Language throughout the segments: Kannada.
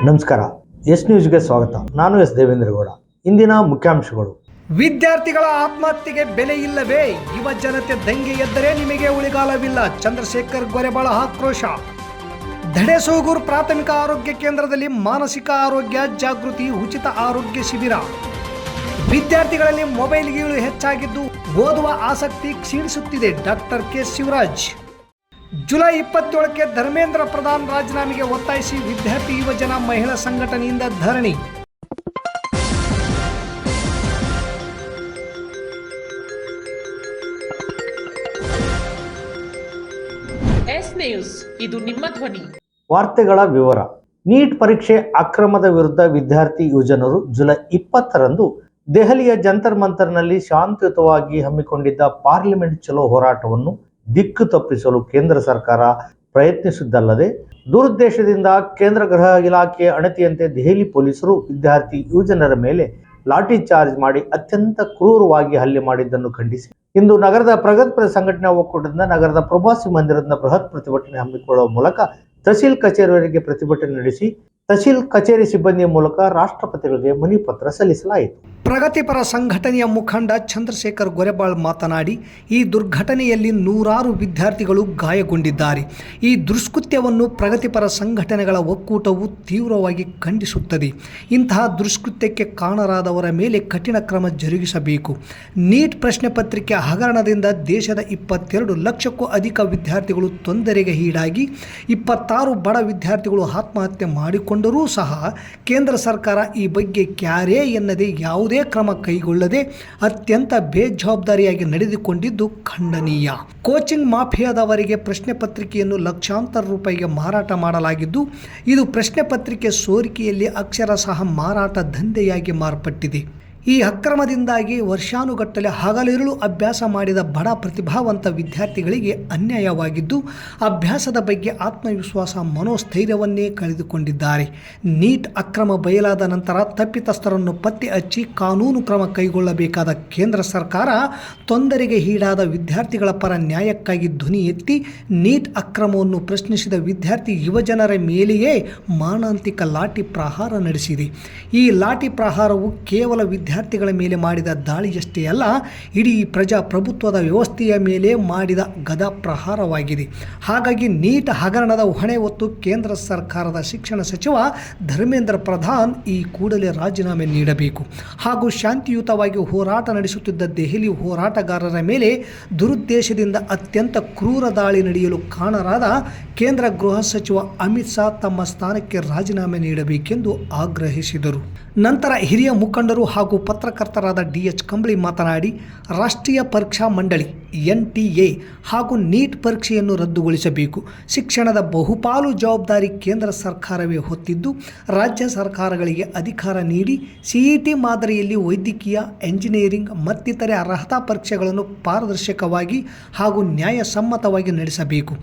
ನಮಸ್ಕಾರ, ಎಸ್ ನ್ಯೂಸ್ಗೆ ಸ್ವಾಗತ. ನಾನು ಎಸ್ ದೇವೇಂದ್ರಗೌಡ. ಇಂದಿನ ಮುಖ್ಯಾಂಶಗಳು. ವಿದ್ಯಾರ್ಥಿಗಳ ಆತ್ಮಹತ್ಯೆಗೆ ಬೆಲೆ ಇಲ್ಲವೇ? ಯುವ ಜನತೆ ದಂಗೆ ಎದ್ದರೆ ನಿಮಗೆ ಉಳಿಗಾಲವಿಲ್ಲ. ಚಂದ್ರಶೇಖರ್ ಗೊರೆಬಾಳ ಆಕ್ರೋಶ. ಧಡೆಸೂಗೂರು ಪ್ರಾಥಮಿಕ ಆರೋಗ್ಯ ಕೇಂದ್ರದಲ್ಲಿ ಮಾನಸಿಕ ಆರೋಗ್ಯ ಜಾಗೃತಿ ಉಚಿತ ಆರೋಗ್ಯ ಶಿಬಿರ. ವಿದ್ಯಾರ್ಥಿಗಳಲ್ಲಿ ಮೊಬೈಲ್ ಗೀಳು ಹೆಚ್ಚಾಗಿದ್ದು ಓದುವ ಆಸಕ್ತಿ ಕ್ಷೀಣಿಸುತ್ತಿದೆ. Doctor K Shivaraj. ಜುಲೈ 27ಕ್ಕೆ ಧರ್ಮೇಂದ್ರ ಪ್ರಧಾನ್ ರಾಜೀನಾಮೆಗೆ ಒತ್ತಾಯಿಸಿ ವಿದ್ಯಾರ್ಥಿ ಯುವಜನ ಮಹಿಳಾ ಸಂಘಟನೆಯಿಂದ ಧರಣಿ. ಎಸ್ ನ್ಯೂಸ್, ಇದು ನಿಮ್ಮ ಧ್ವನಿ. ವಾರ್ತೆಗಳ ವಿವರ. ನೀಟ್ ಪರೀಕ್ಷೆ ಅಕ್ರಮದ ವಿರುದ್ಧ ವಿದ್ಯಾರ್ಥಿ ಯುವಜನರು ಜುಲೈ 20ರಂದು ದೆಹಲಿಯ ಜಂತರ್ ಮಂತರ್ನಲ್ಲಿ ಶಾಂತಿಯುತವಾಗಿ ಹಮ್ಮಿಕೊಂಡಿದ್ದ ಪಾರ್ಲಿಮೆಂಟ್ ಚಲೋ ಹೋರಾಟವನ್ನು ದಿಕ್ಕು ತಪ್ಪಿಸಲು ಕೇಂದ್ರ ಸರ್ಕಾರ ಪ್ರಯತ್ನಿಸಿದ್ದಲ್ಲದೆ ದುರುದ್ದೇಶದಿಂದ ಕೇಂದ್ರ ಗೃಹ ಇಲಾಖೆಯ ಅಣತಿಯಂತೆ ದೆಹಲಿ ಪೊಲೀಸರು ವಿದ್ಯಾರ್ಥಿ ಯುವಜನರ ಮೇಲೆ ಲಾಠಿ ಚಾರ್ಜ್ ಮಾಡಿ ಅತ್ಯಂತ ಕ್ರೂರವಾಗಿ ಹಲ್ಲೆ ಮಾಡಿದ್ದನ್ನು ಖಂಡಿಸಿ ಇಂದು ನಗರದ ಪ್ರಗತಿಪರ ಸಂಘಟನಾ ಒಕ್ಕೂಟದಿಂದ ನಗರದ ಪ್ರವಾಸಿ ಮಂದಿರದ ಬೃಹತ್ ಪ್ರತಿಭಟನೆ ಹಮ್ಮಿಕೊಳ್ಳುವ ಮೂಲಕ ತಹಸೀಲ್ ಕಚೇರಿವರೆಗೆ ಪ್ರತಿಭಟನೆ ನಡೆಸಿ ತಹಸೀಲ್ ಕಚೇರಿ ಸಿಬ್ಬಂದಿಯ ಮೂಲಕ ರಾಷ್ಟ್ರಪತಿಗಳಿಗೆ ಮನವಿ ಪತ್ರ ಸಲ್ಲಿಸಲಾಯಿತು. ಪ್ರಗತಿಪರ ಸಂಘಟನೆಯ ಮುಖಂಡ ಚಂದ್ರಶೇಖರ್ ಗೊರೆಬಾಳ್ ಮಾತನಾಡಿ, ಈ ದುರ್ಘಟನೆಯಲ್ಲಿ ನೂರಾರು ವಿದ್ಯಾರ್ಥಿಗಳು ಗಾಯಗೊಂಡಿದ್ದಾರೆ. ಈ ದುಷ್ಕೃತ್ಯವನ್ನು ಪ್ರಗತಿಪರ ಸಂಘಟನೆಗಳ ಒಕ್ಕೂಟವು ತೀವ್ರವಾಗಿ ಖಂಡಿಸುತ್ತದೆ. ಇಂತಹ ದುಷ್ಕೃತ್ಯಕ್ಕೆ ಕಾರಣರಾದವರ ಮೇಲೆ ಕಠಿಣ ಕ್ರಮ ಜರುಗಿಸಬೇಕು. ನೀಟ್ ಪ್ರಶ್ನೆ ಪತ್ರಿಕೆ ಹಗರಣದಿಂದ ದೇಶದ 22 ಲಕ್ಷಕ್ಕೂ ಅಧಿಕ ವಿದ್ಯಾರ್ಥಿಗಳು ತೊಂದರೆಗೆ ಈಡಾಗಿ 26 ಬಡ ವಿದ್ಯಾರ್ಥಿಗಳು ಆತ್ಮಹತ್ಯೆ ಮಾಡಿಕೊಂಡರೂ ಸಹ ಕೇಂದ್ರ ಸರ್ಕಾರ ಈ ಬಗ್ಗೆ ಕ್ಯಾರೇ ಎನ್ನದೆ ಯಾವುದೇ ಕ್ರಮ ಕೈಗೊಳ್ಳದೆ ಅತ್ಯಂತ ಬೇಜವಾಬ್ದಾರಿಯಾಗಿ ನಡೆದುಕೊಂಡಿದ್ದು ಖಂಡನೀಯ. ಕೋಚಿಂಗ್ ಮಾಫಿಯಾದವರಿಗೆ ಪ್ರಶ್ನೆ ಪತ್ರಿಕೆಯನ್ನು ಲಕ್ಷಾಂತರ ರೂಪಾಯಿಗೆ ಮಾರಾಟ ಮಾಡಲಾಗಿದ್ದು, ಇದು ಪ್ರಶ್ನೆ ಪತ್ರಿಕೆ ಸೋರಿಕೆಯಲ್ಲಿ ಅಕ್ಷರಶಃ ಮಾರಾಟ ದಂಧೆಯಾಗಿ ಮಾರ್ಪಟ್ಟಿದೆ. ಈ ಅಕ್ರಮದಿಂದಾಗಿ ವರ್ಷಾನುಗಟ್ಟಲೆ ಹಗಲಿರುಳು ಅಭ್ಯಾಸ ಮಾಡಿದ ಬಡ ಪ್ರತಿಭಾವಂತ ವಿದ್ಯಾರ್ಥಿಗಳಿಗೆ ಅನ್ಯಾಯವಾಗಿದ್ದು, ಅಭ್ಯಾಸದ ಬಗ್ಗೆ ಆತ್ಮವಿಶ್ವಾಸ ಮನೋಸ್ಥೈರ್ಯವನ್ನೇ ಕಳೆದುಕೊಂಡಿದ್ದಾರೆ. ನೀಟ್ ಅಕ್ರಮ ಬಯಲಾದ ನಂತರ ತಪ್ಪಿತಸ್ಥರನ್ನು ಪತ್ತೆ ಹಚ್ಚಿ ಕಾನೂನು ಕ್ರಮ ಕೈಗೊಳ್ಳಬೇಕಾದ ಕೇಂದ್ರ ಸರ್ಕಾರ ತೊಂದರೆಗೆ ಈಡಾದ ವಿದ್ಯಾರ್ಥಿಗಳ ಪರ ನ್ಯಾಯಕ್ಕಾಗಿ ಧ್ವನಿ ಎತ್ತಿ ನೀಟ್ ಅಕ್ರಮವನ್ನು ಪ್ರಶ್ನಿಸಿದ ವಿದ್ಯಾರ್ಥಿ ಯುವಜನರ ಮೇಲೆಯೇ ಮಾರಣಾಂತಿಕ ಲಾಠಿ ಪ್ರಹಾರ ನಡೆಸಿದೆ. ಈ ಲಾಠಿ ಪ್ರಹಾರವು ಕೇವಲ ವಿದ್ಯಾರ್ಥಿಗಳ ಮೇಲೆ ಮಾಡಿದ ದಾಳಿಯಷ್ಟೇ ಅಲ್ಲ, ಇಡೀ ಪ್ರಜಾಪ್ರಭುತ್ವದ ವ್ಯವಸ್ಥೆಯ ಮೇಲೆ ಮಾಡಿದ ಗದಾ ಪ್ರಹಾರವಾಗಿದೆ. ಹಾಗಾಗಿ ನೀಟ್ ಹಗರಣದ ಹೊಣೆ ಹೊತ್ತು ಕೇಂದ್ರ ಸರ್ಕಾರದ ಶಿಕ್ಷಣ ಸಚಿವ ಧರ್ಮೇಂದ್ರ ಪ್ರಧಾನ್ ಈ ಕೂಡಲೇ ರಾಜೀನಾಮೆ ನೀಡಬೇಕು ಹಾಗೂ ಶಾಂತಿಯುತವಾಗಿ ಹೋರಾಟ ನಡೆಸುತ್ತಿದ್ದ ದೆಹಲಿ ಹೋರಾಟಗಾರರ ಮೇಲೆ ದುರುದ್ದೇಶದಿಂದ ಅತ್ಯಂತ ಕ್ರೂರ ದಾಳಿ ನಡೆಯಲು ಕಾರಣರಾದ ಕೇಂದ್ರ ಗೃಹ ಸಚಿವ ಅಮಿತ್ ಶಾ ತಮ್ಮ ಸ್ಥಾನಕ್ಕೆ ರಾಜೀನಾಮೆ ನೀಡಬೇಕೆಂದು ಆಗ್ರಹಿಸಿದರು. ನಂತರ ಹಿರಿಯ ಮುಖಂಡರು ಹಾಗೂ ಪತ್ರಕರ್ತರಾದ DH ಕಂಬಳಿ ಮಾತನಾಡಿ, ರಾಷ್ಟ್ರೀಯ ಪರೀಕ್ಷಾ ಮಂಡಳಿ NTA ಹಾಗೂ ನೀಟ್ ಪರೀಕ್ಷೆಯನ್ನು ರದ್ದುಗೊಳಿಸಬೇಕು. ಶಿಕ್ಷಣದ ಬಹುಪಾಲು ಜವಾಬ್ದಾರಿ ಕೇಂದ್ರ ಸರ್ಕಾರವೇ ಹೊತ್ತಿದ್ದು, ರಾಜ್ಯ ಸರ್ಕಾರಗಳಿಗೆ ಅಧಿಕಾರ ನೀಡಿ CET ಮಾದರಿಯಲ್ಲಿ ವೈದ್ಯಕೀಯ, ಎಂಜಿನಿಯರಿಂಗ್ ಮತ್ತಿತರೆ ಅರ್ಹತಾ ಪರೀಕ್ಷೆಗಳನ್ನು ಪಾರದರ್ಶಕವಾಗಿ ಹಾಗೂ ನ್ಯಾಯಸಮ್ಮತವಾಗಿ ನಡೆಸಬೇಕು.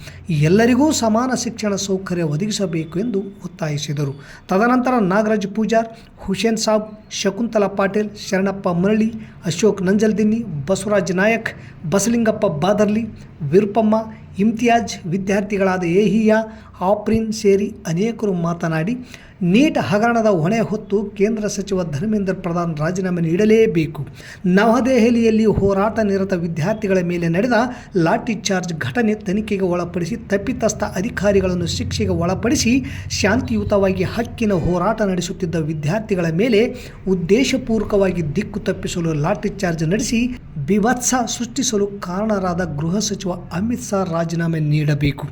ಎಲ್ಲರಿಗೂ ಸಮಾನ ಶಿಕ್ಷಣ ಸೌಕರ್ಯ ಒದಗಿಸಬೇಕು ಎಂದು ಒತ್ತಾಯಿಸಿದರು. ತದನಂತರ ನಾಗರಾಜ್ ಪೂಜಾರ್, ಹುಸೇನ್ ಸಾಬ್, ಶಕುಂತಲಾ ಪಾಟೀಲ್, ಶರಣಪ್ಪ ಮರಳಿ, ಅಶೋಕ್ ನಂಜಲ್ದಿನ್ನಿ, ಬಸವರಾಜ್ ನಾಯಕ್, ಬಸಲಿಂಗಪ್ಪ ಬಾದರ್ಲಿ, ವಿರುಪಮ್ಮ, ಇಮ್ತಿಯಾಜ್, ವಿದ್ಯಾರ್ಥಿಗಳಾದ ಏಹಿಯಾ, ಆಫ್ರಿನ್ ಸೇರಿ ಅನೇಕರು ಮಾತನಾಡಿ, ನೀಟ್ ಹಗರಣದ ಹೊಣೆ ಹೊತ್ತು ಕೇಂದ್ರ ಸಚಿವ ಧರ್ಮೇಂದ್ರ ಪ್ರಧಾನ್ ರಾಜೀನಾಮೆ ನೀಡಲೇಬೇಕು. ನವದೆಹಲಿಯಲ್ಲಿ ಹೋರಾಟ ನಿರತ ವಿದ್ಯಾರ್ಥಿಗಳ ಮೇಲೆ ನಡೆದ ಲಾಠಿ ಚಾರ್ಜ್ ಘಟನೆ ತನಿಖೆಗೆ ಒಳಪಡಿಸಿ ತಪ್ಪಿತಸ್ಥ ಅಧಿಕಾರಿಗಳನ್ನು ಶಿಕ್ಷೆಗೆ ಒಳಪಡಿಸಿ ಶಾಂತಿಯುತವಾಗಿ ಹಕ್ಕಿನ ಹೋರಾಟ ನಡೆಸುತ್ತಿದ್ದ ವಿದ್ಯಾರ್ಥಿಗಳ ಮೇಲೆ ಉದ್ದೇಶಪೂರ್ವಕವಾಗಿ ದಿಕ್ಕು ತಪ್ಪಿಸಲು ಲಾಠಿ ಚಾರ್ಜ್ ನಡೆಸಿ ಬಿಭತ್ಸ ಸೃಷ್ಟಿಸಲು ಕಾರಣರಾದ ಗೃಹ ಸಚಿವ ಅಮಿತ್ ಶಾ ರಾಜೀನಾಮೆ ನೀಡಬೇಕು.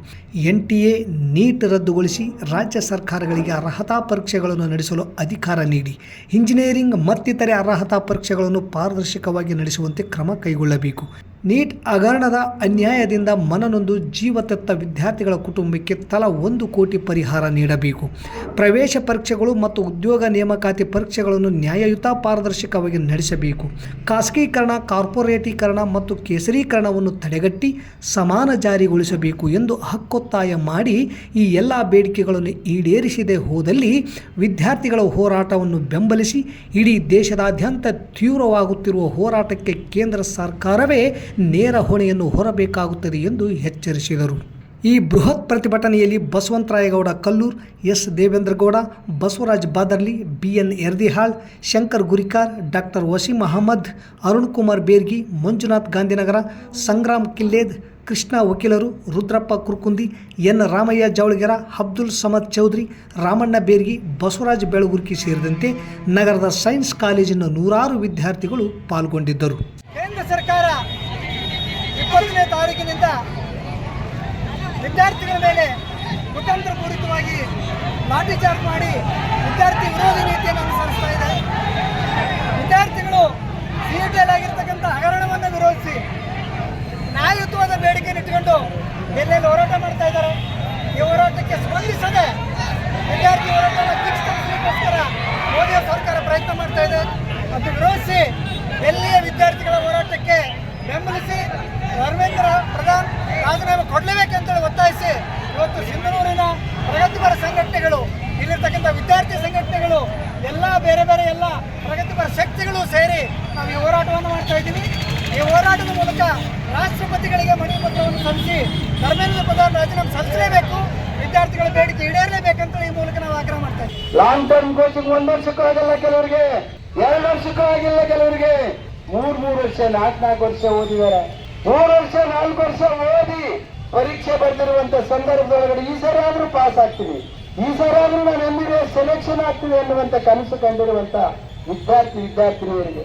NTA ನೀಟ್ ರದ್ದುಗೊಳಿಸಿ ರಾಜ್ಯ ಸರ್ಕಾರಗಳಿಗೆ ಅರ್ಹತಾ ಪರೀಕ್ಷೆಗಳನ್ನು ನಡೆಸಲು ಅಧಿಕಾರ ನೀಡಿ ಇಂಜಿನಿಯರಿಂಗ್ ಮತ್ತಿತರೆ ಅರ್ಹತಾ ಪರೀಕ್ಷೆಗಳನ್ನು ಪಾರದರ್ಶಕವಾಗಿ ನಡೆಸುವಂತೆ ಕ್ರಮ ಕೈಗೊಳ್ಳಬೇಕು. ನೀಟ್ ಹಗರಣದ ಅನ್ಯಾಯದಿಂದ ಮನನೊಂದು ಜೀವತೆತ್ತ ವಿದ್ಯಾರ್ಥಿಗಳ ಕುಟುಂಬಕ್ಕೆ ತಲಾ 1 ಕೋಟಿ ಪರಿಹಾರ ನೀಡಬೇಕು. ಪ್ರವೇಶ ಪರೀಕ್ಷೆಗಳು ಮತ್ತು ಉದ್ಯೋಗ ನೇಮಕಾತಿ ಪರೀಕ್ಷೆಗಳನ್ನು ನ್ಯಾಯಯುತ ಪಾರದರ್ಶಕವಾಗಿ ನಡೆಸಬೇಕು. ಖಾಸಗೀಕರಣ, ಕಾರ್ಪೊರೇಟೀಕರಣ ಮತ್ತು ಕೇಸರೀಕರಣವನ್ನು ತಡೆಗಟ್ಟಿ ಸಮಾನ ಜಾರಿಗೊಳಿಸಬೇಕು ಎಂದು ಹಕ್ಕೊತ್ತಾಯ ಮಾಡಿ ಈ ಎಲ್ಲ ಬೇಡಿಕೆಗಳನ್ನು ಈಡೇರಿಸದೇ ಹೋದಲ್ಲಿ ವಿದ್ಯಾರ್ಥಿಗಳ ಹೋರಾಟವನ್ನು ಬೆಂಬಲಿಸಿ ಇಡೀ ದೇಶದಾದ್ಯಂತ ತೀವ್ರವಾಗುತ್ತಿರುವ ಹೋರಾಟಕ್ಕೆ ಕೇಂದ್ರ ಸರ್ಕಾರವೇ ನೇರ ಹೊಣೆಯನ್ನು ಹೊರಬೇಕಾಗುತ್ತದೆ ಎಂದು ಎಚ್ಚರಿಸಿದರು. ಈ ಬೃಹತ್ ಪ್ರತಿಭಟನೆಯಲ್ಲಿ Basavantharayagouda Kallur, S Devendragouda, Basavaraj Badarli, BN Yardihal, Shankar Gurikar, doctor Waseem Ahmed, Arun Kumar Bergi, Manjunath Gandhinagar, Sangram Killed, Krishna ವಕೀಲರು, ರುದ್ರಪ್ಪ ಕುರ್ಕುಂದಿ, ಎನ್ ರಾಮಯ್ಯ ಜವಳಗೆರ, ಅಬ್ದುಲ್ ಸಮದ್ ಚೌಧರಿ, ರಾಮಣ್ಣ ಬೇರ್ಗಿ, ಬಸವರಾಜ್ ಬೆಳಗುರ್ಕಿ ಸೇರಿದಂತೆ ನಗರದ ಸೈನ್ಸ್ ಕಾಲೇಜಿನ ನೂರಾರು ವಿದ್ಯಾರ್ಥಿಗಳು ಪಾಲ್ಗೊಂಡಿದ್ದರು. ಕೇಂದ್ರ ಸರ್ಕಾರ 20ನೇ ತಾರೀಕಿನಿಂದ ವಿದ್ಯಾರ್ಥಿಗಳ ಮೇಲೆ ಕುತಂತ್ರ ಪೂರಿತವಾಗಿ ಲಾಠಿ ಚಾರ್ಜ್ ಮಾಡಿ ವಿದ್ಯಾರ್ಥಿ ವಿರೋಧಿ ನೀತಿಯನ್ನು ಅನುಸರಿಸ್ತಾ ಇದೆ. ವಿದ್ಯಾರ್ಥಿಗಳು ಸಿಇಟಿಯಲ್ಲಿ ಆಗಿರ್ತಕ್ಕಂಥ ಹಗರಣವನ್ನು ವಿರೋಧಿಸಿ ನ್ಯಾಯಯುತವಾದ ಬೇಡಿಕೆಯನ್ನು ಇಟ್ಟುಕೊಂಡು ಎಲ್ಲೆಲ್ಲಿ ಹೋರಾಟ ಮಾಡ್ತಾ ಇದ್ದಾರೆ. ಈ ಹೋರಾಟಕ್ಕೆ ಸ್ಪಂದಿಸದೆ ವಿದ್ಯಾರ್ಥಿ ಹೋರಾಟವನ್ನು ಕಿಚ್ಚುಗೋಸ್ಕರ ಮೋದಿ ಸರ್ಕಾರ ಪ್ರಯತ್ನ ಮಾಡ್ತಾ ಇದೆ. ಅದು ವಿರೋಧಿಸಿ ಎಲ್ಲಿಯ ವಿದ್ಯಾರ್ಥಿಗಳ ಹೋರಾಟಕ್ಕೆ ಬೆಂಬಲಿಸಿ ಧರ್ಮೇಂದ್ರ ಪ್ರಧಾನ್ ರಾಜೀನಾಮೆ ಕೊಡಲೇಬೇಕಂತೇಳಿ ಒತ್ತಾಯಿಸಿ ಇವತ್ತು ಸಿಂಧನೂರಿನ ಪ್ರಗತಿಪರ ಸಂಘಟನೆಗಳು, ಇಲ್ಲಿರ್ತಕ್ಕಂಥ ವಿದ್ಯಾರ್ಥಿ ಸಂಘಟನೆಗಳು, ಎಲ್ಲ ಬೇರೆ ಬೇರೆ ಎಲ್ಲ ಪ್ರಗತಿಪರ ಶಕ್ತಿಗಳು ಸೇರಿ ನಾವು ಈ ಹೋರಾಟವನ್ನು ಮಾಡ್ತಾ ಇದ್ದೀವಿ. ಈ ಹೋರಾಟದ ಮೂಲಕ ರಾಷ್ಟ್ರಪತಿಗಳಿಗೆ ಮನವಿ ಪತ್ರವನ್ನು ಸಲ್ಲಿಸಿ ಧರ್ಮೇಂದ್ರ ಪ್ರಧಾನ್ ರಾಜೀನಾಮೆ ಸಲ್ಲಿಸಲೇಬೇಕು, ವಿದ್ಯಾರ್ಥಿಗಳ ಬೇಡಿಕೆ ಈಡೇರಲೇಬೇಕಂತ ಈ ಮೂಲಕ ನಾವು ಆಗ್ರಹ ಮಾಡ್ತಾ ಇದ್ದೀವಿ. ಲಾಂಗ್ ಟರ್ಮ್ ಕೋಚಿಂಗ್ 1 ವರ್ಷಕ್ಕೂ ಆಗಿಲ್ಲ, ಕೆಲವರಿಗೆ 2 ವರ್ಷಕ್ಕೂ ಆಗಿಲ್ಲ, ಕೆಲವರಿಗೆ 3 ವರ್ಷ 4 ವರ್ಷ ಓದಿದ್ದಾರೆ. 3 ವರ್ಷ 4 ವರ್ಷ ಓದಿ ಪರೀಕ್ಷೆ ಬರೆದಿರುವಂತ ಸಂದರ್ಭದೊಳಗಡೆ ಈ ಸರಿ ಆದ್ರೂ ಪಾಸ್ ಆಗ್ತೀನಿ, ಈ ಸರಿ ಆದ್ರೂ ನಾನು MBBS ಸೆಲೆಕ್ಷನ್ ಆಗ್ತೀನಿ ಅನ್ನುವಂತ ಕನಸು ಕಂಡಿರುವಂತ ವಿದ್ಯಾರ್ಥಿನಿಯರಿಗೆ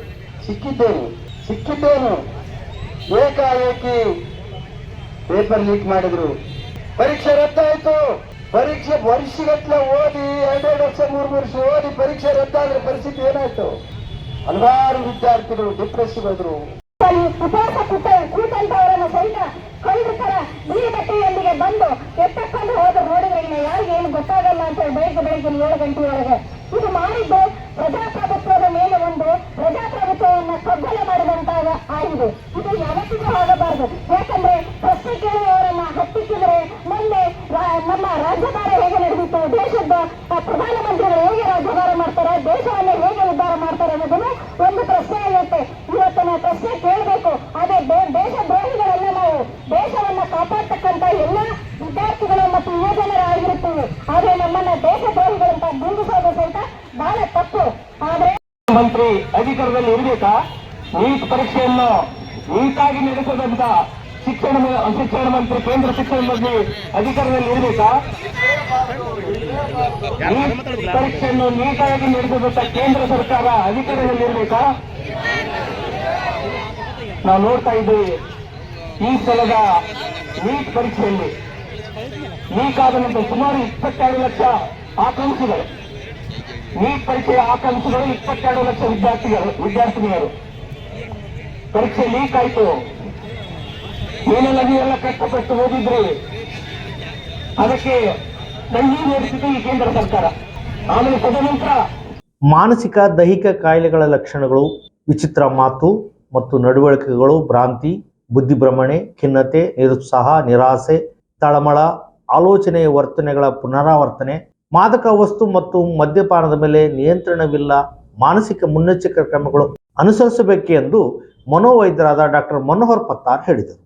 ಸಿಕ್ಕಿದ್ದೇನು ಏಕಾಏಕಿ ಪೇಪರ್ ಲೀಕ್ ಮಾಡಿದ್ರು, ಪರೀಕ್ಷೆ ರದ್ದಾಯ್ತು. ಪರೀಕ್ಷೆ ವರ್ಷಗಟ್ಟಲೆ ಓದಿ 2 ವರ್ಷ 3 ವರ್ಷ ಓದಿ ಪರೀಕ್ಷೆ ರದ್ದಾದ್ರೆ ಪರಿಸ್ಥಿತಿ ಏನಾಯ್ತು? ಹಲವಾರು ವಿದ್ಯಾರ್ಥಿಗಳು ಡಿಪ್ರೆಸ್ಗೆ ಹೋದ್ರು. ಉಪವಾಸ ಕೂತಂತವರನ್ನು ಸಹಿತ ಕಳ್ಳರ ಬಿಳಿ ಬಟ್ಟೆಯೊಂದಿಗೆ ಬಂದು ಎತ್ತಕೊಂಡು ಹೋದ ನೋಡಿದ್ರೆ ಯಾರಿಗೆ ಏನು ಗೊತ್ತಾಗಲ್ಲ ಅಂತ ಬೆಳಗ್ಗೆ 7 ಗಂಟೆಯೊಳಗೆ ಇದು ಮಾಡಿದ್ದು ಪ್ರಜಾಪ್ರಭುತ್ವದ ಮೇಲೆ ಒಂದು ಪ್ರಜಾಪ್ರಭುತ್ವವನ್ನು ಕಗ್ಗೊಲೆ ಮಾಡಿದಂತಾಗ ಆಗಿದೆ. ಇದು ಯಾವತ್ತಿಗೂ ಆಗಬಾರದು. ಯಾಕಂದ್ರೆ ಪ್ರಶ್ನೆ ಕೇಳುವವರನ್ನ ಹತ್ತಿಕ್ಕಿದ್ರೆ ಮೊನ್ನೆ ನಮ್ಮ ರಾಜ್ಯಭಾರ ಹೇಗೆ ನಡೆದಿತ್ತು, ದೇಶದ ಪ್ರಧಾನಮಂತ್ರಿಗಳು ಹೇಗೆ ರಾಜ್ಯಭಾರ ಮಾಡ್ತಾರೆ, ದೇಶವನ್ನು ಹೇಗೆ ಉದ್ಧಾರ ಮಾಡ್ತಾರೆ ಅನ್ನೋದನ್ನು ಒಂದು ಪ್ರಶ್ನೆ ಆಗುತ್ತೆ. ಇವತ್ತಿನ ಪ್ರಶ್ನೆ ಕೇಳಬೇಕು. ಅದೇ ದೇಶದ್ರೋಹಿಗಳೆಲ್ಲ ನಾವು ದೇಶವನ್ನ ಕಾಪಾಡ್ತಕ್ಕಂಥ ಎಲ್ಲ ವಿದ್ಯಾರ್ಥಿಗಳು ಮತ್ತು ಯುವಜನರಾಗಿರುತ್ತೇವೆ. ಆದ್ರೆ ನಮ್ಮನ್ನ ದೇಶದ್ರೋಹಿಗಳಂತ ಬಿಂಬಿಸೋದು ಸಹಿತ ಬಹಳ ತಪ್ಪು. ಆದ್ರೆ ಮಂತ್ರಿ ಅಧಿಕಾರದಲ್ಲಿ ಇರಬೇಕಾ? ನೀಟ್ ಪರೀಕ್ಷೆಯನ್ನು ನೀಟಾಗಿ ನಡೆಸದಂತ ಶಿಕ್ಷಣ ಮಂತ್ರಿ, ಕೇಂದ್ರ ಶಿಕ್ಷಣ ಮಂತ್ರಿ ಅಧಿಕಾರದಲ್ಲಿ ಇರಬೇಕಾ? ಪರೀಕ್ಷೆಯನ್ನು ನೀಟಾಗಿ ನಡೆಸದಂತ ಕೇಂದ್ರ ಸರ್ಕಾರ ಅಧಿಕಾರದಲ್ಲಿ ಇರಬೇಕಾ? ನಾವು ನೋಡ್ತಾ ಇದ್ದೀವಿ ಈ ಸಲದ ನೀಟ್ ಪರೀಕ್ಷೆಯಲ್ಲಿ ಲೀಕ್ ಆದ ನಂತರ ಸುಮಾರು 22 ಲಕ್ಷ ಆಕಾಂಕ್ಷಿಗಳು, ನೀಟ್ ಪರೀಕ್ಷೆಯ ಆಕಾಂಕ್ಷಿಗಳು 22 ಲಕ್ಷ ವಿದ್ಯಾರ್ಥಿನಿಯರು. ಪರೀಕ್ಷೆ ಲೀಕ್ ಆಯ್ತು. ಏನೆಲ್ಲ ನೀವೆಲ್ಲ ಕಷ್ಟಪಟ್ಟು ಓದಿದ್ರಿ, ಅದಕ್ಕೆ ಕಣ್ಣೀರು ನಡೆಸಿತು ಈ ಕೇಂದ್ರ ಸರ್ಕಾರ. ಆಮೇಲೆ ತದನಂತರ ಮಾನಸಿಕ ದೈಹಿಕ ಕಾಯಿಲೆಗಳ ಲಕ್ಷಣಗಳು, ವಿಚಿತ್ರ ಮಾತು ಮತ್ತು ನಡವಳಿಕೆಗಳು, ಭ್ರಾಂತಿ, ಬುದ್ಧಿಭ್ರಮಣೆ, ಖಿನ್ನತೆ, ನಿರುತ್ಸಾಹ, ನಿರಾಸೆ, ತಳಮಳ, ಆಲೋಚನೆಯ ವರ್ತನೆಗಳ ಪುನರಾವರ್ತನೆ, ಮಾದಕ ವಸ್ತು ಮತ್ತು ಮದ್ಯಪಾನದ ಮೇಲೆ ನಿಯಂತ್ರಣವಿಲ್ಲ, ಮಾನಸಿಕ ಮುನ್ನೆಚ್ಚರಿಕೆ ಕ್ರಮಗಳು ಅನುಸರಿಸಬೇಕು ಎಂದು ಮನೋವೈದ್ಯರಾದ ಡಾಕ್ಟರ್ ಮನೋಹರ್ ಪತ್ತಾರ್ ಹೇಳಿದರು.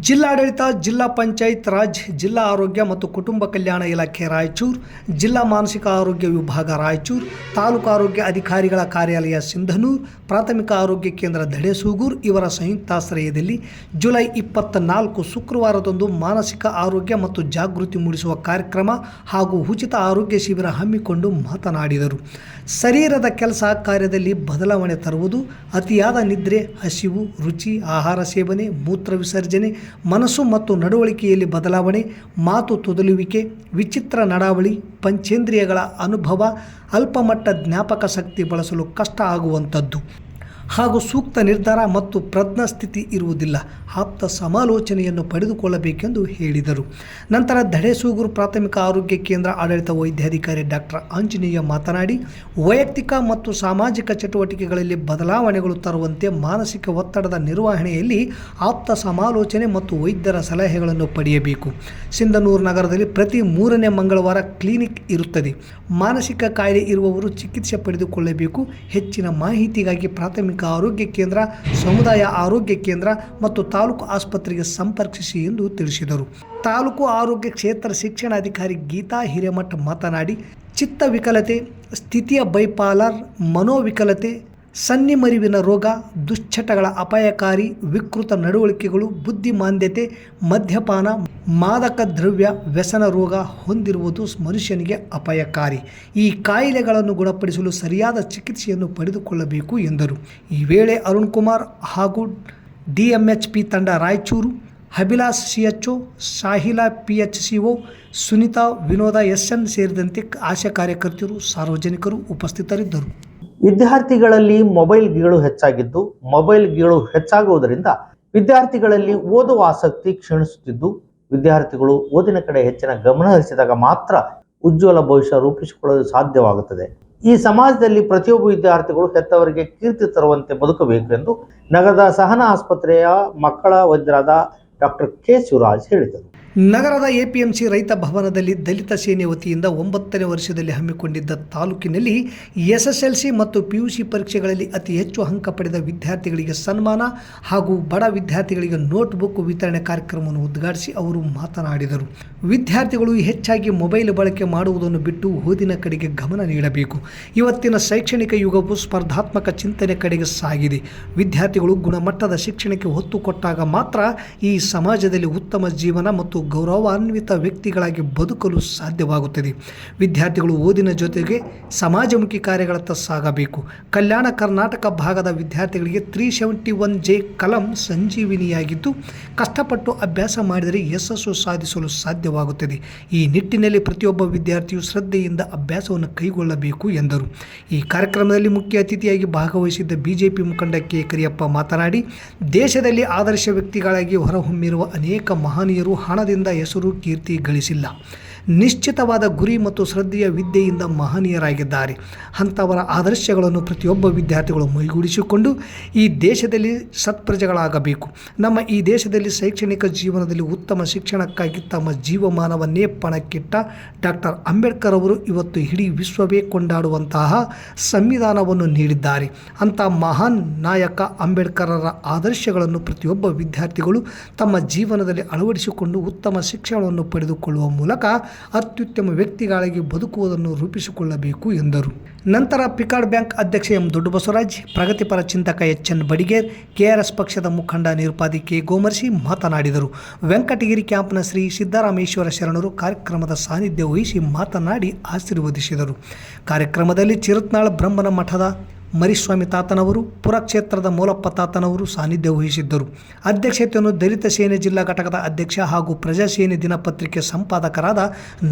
ಜಿಲ್ಲಾಡಳಿತ, ಜಿಲ್ಲಾ ಪಂಚಾಯತ್ ರಾಜ್, ಜಿಲ್ಲಾ ಆರೋಗ್ಯ ಮತ್ತು ಕುಟುಂಬ ಕಲ್ಯಾಣ ಇಲಾಖೆ ರಾಯಚೂರು, ಜಿಲ್ಲಾ ಮಾನಸಿಕ ಆರೋಗ್ಯ ವಿಭಾಗ ರಾಯಚೂರು, ತಾಲೂಕು ಆರೋಗ್ಯ ಅಧಿಕಾರಿಗಳ ಕಾರ್ಯಾಲಯ ಸಿಂಧನೂರು, ಪ್ರಾಥಮಿಕ ಆರೋಗ್ಯ ಕೇಂದ್ರ ಧಡೆಸೂಗೂರು ಇವರ ಸಂಯುಕ್ತಾಶ್ರಯದಲ್ಲಿ ಜುಲೈ 24 ಶುಕ್ರವಾರದಂದು ಮಾನಸಿಕ ಆರೋಗ್ಯ ಮತ್ತು ಜಾಗೃತಿ ಮೂಡಿಸುವ ಕಾರ್ಯಕ್ರಮ ಹಾಗೂ ಉಚಿತ ಆರೋಗ್ಯ ಶಿಬಿರ ಹಮ್ಮಿಕೊಂಡು ಮಾತನಾಡಿದರು. ಶರೀರದ ಕೆಲಸ ಕಾರ್ಯದಲ್ಲಿ ಬದಲಾವಣೆ ತರುವುದು, ಅತಿಯಾದ ನಿದ್ರೆ, ಹಸಿವು, ರುಚಿ, ಆಹಾರ ಸೇವನೆ, ಮೂತ್ರ ವಿಸರ್ಜನೆ, ಮನಸ್ಸು ಮತ್ತು ನಡವಳಿಕೆಯಲ್ಲಿ ಬದಲಾವಣೆ, ಮಾತು ತೊದಲುವಿಕೆ, ವಿಚಿತ್ರ ನಡಾವಳಿ, ಪಂಚೇಂದ್ರಿಯಗಳ ಅನುಭವ, ಅಲ್ಪಮಟ್ಟ ಜ್ಞಾಪಕ ಶಕ್ತಿ ಬಳಸಲು ಕಷ್ಟ ಆಗುವಂಥದ್ದು ಹಾಗೂ ಸೂಕ್ತ ನಿರ್ಧಾರ ಮತ್ತು ಪ್ರಜ್ಞಾಸ್ಥಿತಿ ಇರುವುದಿಲ್ಲ. ಆಪ್ತ ಸಮಾಲೋಚನೆಯನ್ನು ಪಡೆದುಕೊಳ್ಳಬೇಕೆಂದು ಹೇಳಿದರು. ನಂತರ ಧಡೆಸೂಗೂರು ಪ್ರಾಥಮಿಕ ಆರೋಗ್ಯ ಕೇಂದ್ರ ಆಡಳಿತ ವೈದ್ಯಾಧಿಕಾರಿ ಡಾಕ್ಟರ್ ಆಂಜನೇಯ ಮಾತನಾಡಿ, ವೈಯಕ್ತಿಕ ಮತ್ತು ಸಾಮಾಜಿಕ ಚಟುವಟಿಕೆಗಳಲ್ಲಿ ಬದಲಾವಣೆಗಳು ತರುವಂತೆ ಮಾನಸಿಕ ಒತ್ತಡದ ನಿರ್ವಹಣೆಯಲ್ಲಿ ಆಪ್ತ ಸಮಾಲೋಚನೆ ಮತ್ತು ವೈದ್ಯರ ಸಲಹೆಗಳನ್ನು ಪಡೆಯಬೇಕು. ಸಿಂಧನೂರು ನಗರದಲ್ಲಿ ಪ್ರತಿ 3ನೇ ಮಂಗಳವಾರ ಕ್ಲಿನಿಕ್ ಇರುತ್ತದೆ. ಮಾನಸಿಕ ಕಾಯಿಲೆ ಇರುವವರು ಚಿಕಿತ್ಸೆ ಪಡೆದುಕೊಳ್ಳಬೇಕು. ಹೆಚ್ಚಿನ ಮಾಹಿತಿಗಾಗಿ ಪ್ರಾಥಮಿಕ ಪ್ರಾಥಮಿಕ ಆರೋಗ್ಯ ಕೇಂದ್ರ, ಸಮುದಾಯ ಆರೋಗ್ಯ ಕೇಂದ್ರ ಮತ್ತು ತಾಲೂಕು ಆಸ್ಪತ್ರೆಗೆ ಸಂಪರ್ಕಿಸಿ ಎಂದು ತಿಳಿಸಿದರು. ತಾಲೂಕು ಆರೋಗ್ಯ ಕ್ಷೇತ್ರ ಶಿಕ್ಷಣಾಧಿಕಾರಿ ಗೀತಾ ಹಿರೇಮಠ ಮಾತನಾಡಿ, ಚಿತ್ತ ವಿಕಲತೆ, ಸ್ಥಿತಿಯ ಬೈಪಾಲರ್, ಮನೋವಿಕಲತೆ, ಸನ್ನಿಮರಿವಿನ ರೋಗ, ದುಶ್ಚಟಗಳ ಅಪಾಯಕಾರಿ ವಿಕೃತ ನಡವಳಿಕೆಗಳು, ಬುದ್ಧಿಮಾಂದ್ಯತೆ, ಮದ್ಯಪಾನ, ಮಾದಕ ದ್ರವ್ಯ ವ್ಯಸನ ರೋಗ ಹೊಂದಿರುವುದು ಮನುಷ್ಯನಿಗೆ ಅಪಾಯಕಾರಿ. ಈ ಕಾಯಿಲೆಗಳನ್ನು ಗುಣಪಡಿಸಲು ಸರಿಯಾದ ಚಿಕಿತ್ಸೆಯನ್ನು ಪಡೆದುಕೊಳ್ಳಬೇಕು ಎಂದರು. ಈ ವೇಳೆ ಅರುಣ್ ಕುಮಾರ್ ಹಾಗೂ DMHP ತಂಡ ರಾಯಚೂರು, ಅಭಿಲಾಷ್ CHO, ಶಾಹಿಲಾ PHCO, ಸುನಿತಾ, ವಿನೋದ SN ಸೇರಿದಂತೆ ಆಶಾ ಕಾರ್ಯಕರ್ತರು, ಸಾರ್ವಜನಿಕರು ಉಪಸ್ಥಿತರಿದ್ದರು. ವಿದ್ಯಾರ್ಥಿಗಳಲ್ಲಿ ಮೊಬೈಲ್ ಗೀಳು ಹೆಚ್ಚಾಗಿದ್ದು, ಮೊಬೈಲ್ ಗೀಳು ಹೆಚ್ಚಾಗುವುದರಿಂದ ವಿದ್ಯಾರ್ಥಿಗಳಲ್ಲಿ ಓದುವ ಆಸಕ್ತಿ ಕ್ಷೀಣಿಸುತ್ತಿದ್ದು, ವಿದ್ಯಾರ್ಥಿಗಳು ಓದಿನ ಕಡೆ ಹೆಚ್ಚಿನ ಗಮನ ಹರಿಸಿದಾಗ ಮಾತ್ರ ಉಜ್ವಲ ಭವಿಷ್ಯ ರೂಪಿಸಿಕೊಳ್ಳಲು ಸಾಧ್ಯವಾಗುತ್ತದೆ. ಈ ಸಮಾಜದಲ್ಲಿ ಪ್ರತಿಯೊಬ್ಬ ವಿದ್ಯಾರ್ಥಿಗಳು ಹೆತ್ತವರಿಗೆ ಕೀರ್ತಿ ತರುವಂತೆ ಬದುಕಬೇಕು ಎಂದು ನಗರದ ಸಹನಾ ಆಸ್ಪತ್ರೆಯ ಮಕ್ಕಳ ವೈದ್ಯರಾದ ಡಾಕ್ಟರ್ K. ಶಿವರಾಜ್ ಹೇಳಿದರು. ನಗರದ APMC ರೈತ ಭವನದಲ್ಲಿ ದಲಿತ ಸೇನೆ ವತಿಯಿಂದ 9ನೇ ವರ್ಷದಲ್ಲಿ ಹಮ್ಮಿಕೊಂಡಿದ್ದ ತಾಲೂಕಿನಲ್ಲಿ SSLC ಮತ್ತು PUC ಪರೀಕ್ಷೆಗಳಲ್ಲಿ ಅತಿ ಹೆಚ್ಚು ಅಂಕ ಪಡೆದ ವಿದ್ಯಾರ್ಥಿಗಳಿಗೆ ಸನ್ಮಾನ ಹಾಗೂ ಬಡ ವಿದ್ಯಾರ್ಥಿಗಳಿಗೆ ನೋಟ್ಬುಕ್ ವಿತರಣೆ ಕಾರ್ಯಕ್ರಮವನ್ನು ಉದ್ಘಾಟಿಸಿ ಅವರು ಮಾತನಾಡಿದರು. ವಿದ್ಯಾರ್ಥಿಗಳು ಹೆಚ್ಚಾಗಿ ಮೊಬೈಲ್ ಬಳಕೆ ಮಾಡುವುದನ್ನು ಬಿಟ್ಟು ಓದಿನ ಕಡೆಗೆ ಗಮನ ನೀಡಬೇಕು. ಇವತ್ತಿನ ಶೈಕ್ಷಣಿಕ ಯುಗವು ಸ್ಪರ್ಧಾತ್ಮಕ ಚಿಂತನೆ ಕಡೆಗೆ ಸಾಗಿದೆ. ವಿದ್ಯಾರ್ಥಿಗಳು ಗುಣಮಟ್ಟದ ಶಿಕ್ಷಣಕ್ಕೆ ಒತ್ತು ಕೊಟ್ಟಾಗ ಮಾತ್ರ ಈ ಸಮಾಜದಲ್ಲಿ ಉತ್ತಮ ಜೀವನ ಮತ್ತು ಗೌರವಾನ್ವಿತ ವ್ಯಕ್ತಿಗಳಾಗಿ ಬದುಕಲು ಸಾಧ್ಯವಾಗುತ್ತದೆ. ವಿದ್ಯಾರ್ಥಿಗಳು ಓದಿನ ಜೊತೆಗೆ ಸಮಾಜಮುಖಿ ಕಾರ್ಯಗಳತ್ತ ಸಾಗಬೇಕು. ಕಲ್ಯಾಣ ಕರ್ನಾಟಕ ಭಾಗದ ವಿದ್ಯಾರ್ಥಿಗಳಿಗೆ 371J ಕಲಂ ಸಂಜೀವಿನಿಯಾಗಿದ್ದು, ಕಷ್ಟಪಟ್ಟು ಅಭ್ಯಾಸ ಮಾಡಿದರೆ ಯಶಸ್ಸು ಸಾಧಿಸಲು ಸಾಧ್ಯವಾಗುತ್ತದೆ. ಈ ನಿಟ್ಟಿನಲ್ಲಿ ಪ್ರತಿಯೊಬ್ಬ ವಿದ್ಯಾರ್ಥಿಯು ಶ್ರದ್ಧೆಯಿಂದ ಅಭ್ಯಾಸವನ್ನು ಕೈಗೊಳ್ಳಬೇಕು ಎಂದರು. ಈ ಕಾರ್ಯಕ್ರಮದಲ್ಲಿ ಮುಖ್ಯ ಅತಿಥಿಯಾಗಿ ಭಾಗವಹಿಸಿದ್ದ BJP ಮುಖಂಡ K. ಕರಿಯಪ್ಪ ಮಾತನಾಡಿ, ದೇಶದಲ್ಲಿ ಆದರ್ಶ ವ್ಯಕ್ತಿಗಳಾಗಿ ಹೊರಹೊಮ್ಮಿರುವ ಅನೇಕ ಮಹನೀಯರು ಹಣದಿಂದ ಹೆಸರು ಕೀರ್ತಿ ಗಳಿಸಿಲ್ಲ. ನಿಶ್ಚಿತವಾದ ಗುರಿ ಮತ್ತು ಶ್ರದ್ಧೆಯ ವಿದ್ಯೆಯಿಂದ ಮಹನೀಯರಾಗಿದ್ದಾರೆ. ಅಂಥವರ ಆದರ್ಶಗಳನ್ನು ಪ್ರತಿಯೊಬ್ಬ ವಿದ್ಯಾರ್ಥಿಗಳು ಮೈಗೂಡಿಸಿಕೊಂಡು ಈ ದೇಶದಲ್ಲಿ ಸತ್ಪ್ರಜೆಗಳಾಗಬೇಕು. ನಮ್ಮ ಈ ದೇಶದಲ್ಲಿ ಶೈಕ್ಷಣಿಕ ಜೀವನದಲ್ಲಿ ಉತ್ತಮ ಶಿಕ್ಷಣಕ್ಕಾಗಿ ತಮ್ಮ ಜೀವಮಾನವನ್ನೇ ಪಣಕ್ಕಿಟ್ಟ ಡಾಕ್ಟರ್ ಅಂಬೇಡ್ಕರ್ ಅವರು ಇವತ್ತು ಇಡೀ ವಿಶ್ವವೇ ಕೊಂಡಾಡುವಂತಹ ಸಂವಿಧಾನವನ್ನು ನೀಡಿದ್ದಾರೆ. ಅಂಥ ಮಹಾನ್ ನಾಯಕ ಅಂಬೇಡ್ಕರರ ಆದರ್ಶಗಳನ್ನು ಪ್ರತಿಯೊಬ್ಬ ವಿದ್ಯಾರ್ಥಿಗಳು ತಮ್ಮ ಜೀವನದಲ್ಲಿ ಅಳವಡಿಸಿಕೊಂಡು ಉತ್ತಮ ಶಿಕ್ಷಣವನ್ನು ಪಡೆದುಕೊಳ್ಳುವ ಮೂಲಕ ಅತ್ಯುತ್ತಮ ವ್ಯಕ್ತಿಗಳಾಗಿ ಬದುಕುವುದನ್ನು ರೂಪಿಸಿಕೊಳ್ಳಬೇಕು ಎಂದರು. ನಂತರ ಪಿಕಾರ್ಡ್ ಬ್ಯಾಂಕ್ ಅಧ್ಯಕ್ಷ ಎಂ. ದೊಡ್ಡಬಸವರಾಜ್, ಪ್ರಗತಿಪರ ಚಿಂತಕ HN ಬಡಿಗೇರ್, KRS ಪಕ್ಷದ ಮುಖಂಡ ನಿರುಪಾದಿ K. ಗೋಮರ್ಶಿ ಮಾತನಾಡಿದರು. ವೆಂಕಟಗಿರಿ ಕ್ಯಾಂಪ್ನ ಶ್ರೀ ಸಿದ್ದರಾಮೇಶ್ವರ ಶರಣರು ಕಾರ್ಯಕ್ರಮದ ಸಾನ್ನಿಧ್ಯ ವಹಿಸಿ ಮಾತನಾಡಿ ಆಶೀರ್ವದಿಸಿದರು. ಕಾರ್ಯಕ್ರಮದಲ್ಲಿ ಚಿರತ್ನಾಳ ಬ್ರಹ್ಮನ ಮಠದ ಮರಿಸ್ವಾಮಿ ತಾತನವರು, ಪುರಕ್ಷೇತ್ರದ ಮೂಲಪ್ಪ ತಾತನವರು ಸಾನ್ನಿಧ್ಯ ವಹಿಸಿದ್ದರು. ಅಧ್ಯಕ್ಷತೆಯನ್ನು ದಲಿತ ಸೇನೆ ಜಿಲ್ಲಾ ಘಟಕದ ಅಧ್ಯಕ್ಷ ಹಾಗೂ ಪ್ರಜಾಸೇನೆ ದಿನಪತ್ರಿಕೆ ಸಂಪಾದಕರಾದ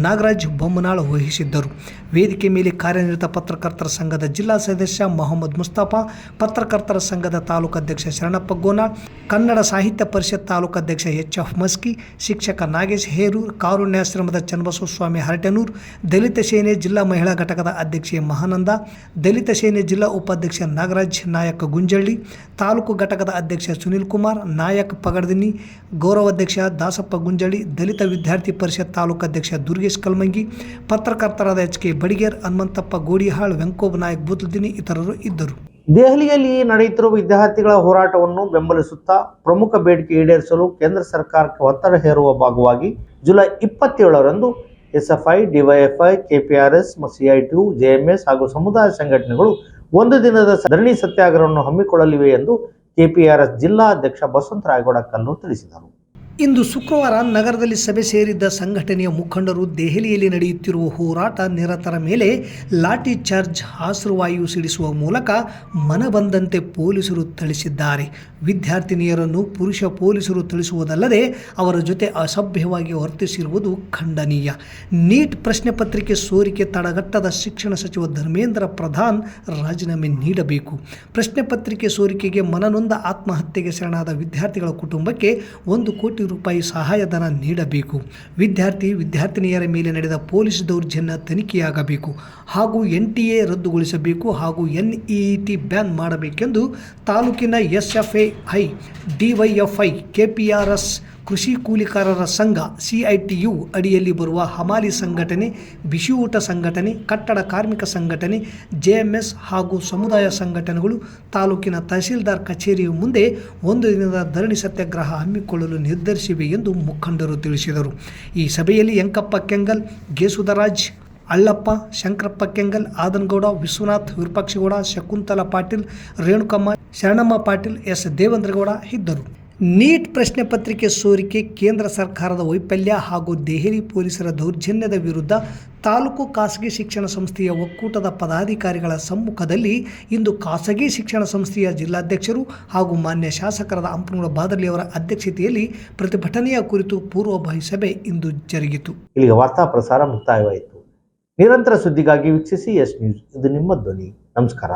ನಾಗರಾಜ್ ಬೊಮ್ಮನಾಳ್ ವಹಿಸಿದ್ದರು. ವೇದಿಕೆ ಮೇಲೆ ಕಾರ್ಯನಿರತ ಪತ್ರಕರ್ತರ ಸಂಘದ ಜಿಲ್ಲಾ ಸದಸ್ಯ ಮೊಹಮ್ಮದ್ ಮುಸ್ತಫಾ, ಪತ್ರಕರ್ತರ ಸಂಘದ ತಾಲೂಕು ಅಧ್ಯಕ್ಷ ಶರಣಪ್ಪ ಗೋನಾಳ್, ಕನ್ನಡ ಸಾಹಿತ್ಯ ಪರಿಷತ್ ತಾಲೂಕು ಅಧ್ಯಕ್ಷ HF ಮಸ್ಕಿ, ಶಿಕ್ಷಕ ನಾಗೇಶ್ ಹೇರೂರ್, ಕಾರುಣ್ಯಾಶ್ರಮದ ಚನ್ನಬಸವಸ್ವಾಮಿ ಹರಟೆನೂರ್, ದಲಿತ ಸೇನೆ ಜಿಲ್ಲಾ ಮಹಿಳಾ ಘಟಕದ ಅಧ್ಯಕ್ಷೆ ಮಹಾನಂದ, ದಲಿತ ಸೇನೆ ಜಿಲ್ಲಾ ಉಪಾಧ್ಯಕ್ಷ ನಾಗರಾಜ್ ನಾಯಕ್ ಗುಂಜಳ್ಳಿ, ತಾಲೂಕು ಘಟಕದ ಅಧ್ಯಕ್ಷ ಸುನಿಲ್ ಕುಮಾರ್ ನಾಯಕ್ ಪಗಡ್ದಿನಿ, ಗೌರವಾಧ್ಯಕ್ಷ ದಾಸಪ್ಪ ಗುಂಜಳ್ಳಿ, ದಲಿತ ವಿದ್ಯಾರ್ಥಿ ಪರಿಷತ್ ತಾಲೂಕು ಅಧ್ಯಕ್ಷ ದುರ್ಗೇಶ್ ಕಲ್ಮಂಗಿ, ಪತ್ರಕರ್ತರಾದ HK ಬಡಿಗೇರ್, ಹನುಮಂತಪ್ಪ ಗೋಡಿಹಾಳ್, ವೆಂಕೋಬ್ ನಾಯಕ್ ಬೂತ್ಲದಿನಿ ಇತರರು ಇದ್ದರು. ದೆಹಲಿಯಲ್ಲಿ ನಡೆಯುತ್ತಿರುವ ವಿದ್ಯಾರ್ಥಿಗಳ ಹೋರಾಟವನ್ನು ಬೆಂಬಲಿಸುತ್ತಾ ಪ್ರಮುಖ ಬೇಡಿಕೆ ಈಡೇರಿಸಲು ಕೇಂದ್ರ ಸರ್ಕಾರಕ್ಕೆ ಒತ್ತಡ ಹೇರುವ ಭಾಗವಾಗಿ July 27ರಂದು SFI, DYFI, KPRS, CITU, JMS ಹಾಗೂ ಸಮುದಾಯ ಸಂಘಟನೆಗಳು ಒಂದು ದಿನದ ಧರಣಿ ಸತ್ಯಾಗ್ರಹವನ್ನು ಹಮ್ಮಿಕೊಳ್ಳಲಿವೆ ಎಂದು KPRS ಜಿಲ್ಲಾ ಅಧ್ಯಕ್ಷ ಬಸವಂತ ರಾಯಗೌಡ ಕಲ್ಲೂರ್ ತಿಳಿಸಿದರು. ಇಂದು ಶುಕ್ರವಾರ ನಗರದಲ್ಲಿ ಸಭೆ ಸೇರಿದ್ದ ಸಂಘಟನೆಯ ಮುಖಂಡರು ದೆಹಲಿಯಲ್ಲಿ ನಡೆಯುತ್ತಿರುವ ಹೋರಾಟ ನಿರತರ ಮೇಲೆ ಲಾಠಿ ಚಾರ್ಜ್, ಹಸಿರುವಾಯು ಸಿಡಿಸುವ ಮೂಲಕ ಮನಬಂದಂತೆ ಪೊಲೀಸರು ಥಳಿಸಿದ್ದಾರೆ. ವಿದ್ಯಾರ್ಥಿನಿಯರನ್ನು ಪುರುಷ ಪೊಲೀಸರು ಥಳಿಸುವುದಲ್ಲದೆ ಅವರ ಜೊತೆ ಅಸಭ್ಯವಾಗಿ ವರ್ತಿಸಿರುವುದು ಖಂಡನೀಯ. ನೀಟ್ ಪ್ರಶ್ನೆ ಪತ್ರಿಕೆ ಸೋರಿಕೆ ತಡೆಗಟ್ಟದ ಶಿಕ್ಷಣ ಸಚಿವ ಧರ್ಮೇಂದ್ರ ಪ್ರಧಾನ್ ರಾಜೀನಾಮೆ ನೀಡಬೇಕು. ಪ್ರಶ್ನೆ ಪತ್ರಿಕೆ ಸೋರಿಕೆಗೆ ಮನನೊಂದ ಆತ್ಮಹತ್ಯೆಗೆ ಶರಣಾದ ವಿದ್ಯಾರ್ಥಿಗಳ ಕುಟುಂಬಕ್ಕೆ 1 ಕೋಟಿ ರೂಪಾಯಿ ಸಹಾಯಧನ ನೀಡಬೇಕು. ವಿದ್ಯಾರ್ಥಿನಿಯರ ಮೇಲೆ ನಡೆದ ಪೊಲೀಸ್ ದೌರ್ಜನ್ಯ ತನಿಖೆಯಾಗಬೇಕು ಹಾಗೂ NTA ರದ್ದುಗೊಳಿಸಬೇಕು ಹಾಗೂ NEET ಬ್ಯಾನ್ ಮಾಡಬೇಕೆಂದು ತಾಲೂಕಿನ SFI, DYFI, KPRS ಕೃಷಿ ಕೂಲಿಕಾರರ ಸಂಘ CITU ಅಡಿಯಲ್ಲಿ ಬರುವ ಹಮಾಲಿ ಸಂಘಟನೆ, ಬಿಸಿಯೂಟ ಸಂಘಟನೆ, ಕಟ್ಟಡ ಕಾರ್ಮಿಕ ಸಂಘಟನೆ, JMS ಹಾಗೂ ಸಮುದಾಯ ಸಂಘಟನೆಗಳು ತಾಲೂಕಿನ ತಹಸೀಲ್ದಾರ್ ಕಚೇರಿಯ ಮುಂದೆ ಒಂದು ದಿನದ ಧರಣಿ ಸತ್ಯಾಗ್ರಹ ಹಮ್ಮಿಕೊಳ್ಳಲು ನಿರ್ಧರಿಸಿವೆ ಎಂದು ಮುಖಂಡರು ತಿಳಿಸಿದರು. ಈ ಸಭೆಯಲ್ಲಿ ಯಂಕಪ್ಪ ಕೆಂಗಲ್, ಗೇಸುದರಾಜ್, ಅಳ್ಳಪ್ಪ, ಶಂಕರಪ್ಪ ಕೆಂಗಲ್, ಆದನಗೌಡ, ವಿಶ್ವನಾಥ್, ವಿರೂಪಾಕ್ಷಗೌಡ, ಶಕುಂತಲಾ ಪಾಟೀಲ್, ರೇಣುಕಮ್ಮ, ಶರಣಮ್ಮ ಪಾಟೀಲ್, S. ದೇವೇಂದ್ರಗೌಡ ಇದ್ದರು. ನೀಟ್ ಪ್ರಶ್ನೆ ಪತ್ರಿಕೆ ಸೋರಿಕೆ, ಕೇಂದ್ರ ಸರ್ಕಾರದ ವೈಫಲ್ಯ ಹಾಗೂ ದೆಹಲಿ ಪೊಲೀಸರ ದೌರ್ಜನ್ಯದ ವಿರುದ್ಧ ತಾಲೂಕು ಖಾಸಗಿ ಶಿಕ್ಷಣ ಸಂಸ್ಥೆಯ ಒಕ್ಕೂಟದ ಪದಾಧಿಕಾರಿಗಳ ಸಮ್ಮುಖದಲ್ಲಿ ಇಂದು ಖಾಸಗಿ ಶಿಕ್ಷಣ ಸಂಸ್ಥೆಯ ಜಿಲ್ಲಾಧ್ಯಕ್ಷರು ಹಾಗೂ ಮಾನ್ಯ ಶಾಸಕರಾದ ಅಂಪನಗೌಡ ಬಾದರ್ಲಿ ಅವರ ಅಧ್ಯಕ್ಷತೆಯಲ್ಲಿ ಪ್ರತಿಭಟನೆಯ ಕುರಿತು ಪೂರ್ವಭಾವಿ ಸಭೆ ಇಂದು ಜರುಗಿತು. ಇಲ್ಲಿಗೆ ವಾರ್ತಾ ಪ್ರಸಾರ ಮುಕ್ತಾಯವಾಯಿತು. ನಿರಂತರ ಸುದ್ದಿಗಾಗಿ ವೀಕ್ಷಿಸಿ ಎಸ್ ನ್ಯೂಸ್. ಇದು ನಿಮ್ಮ ಧ್ವನಿ. ನಮಸ್ಕಾರ.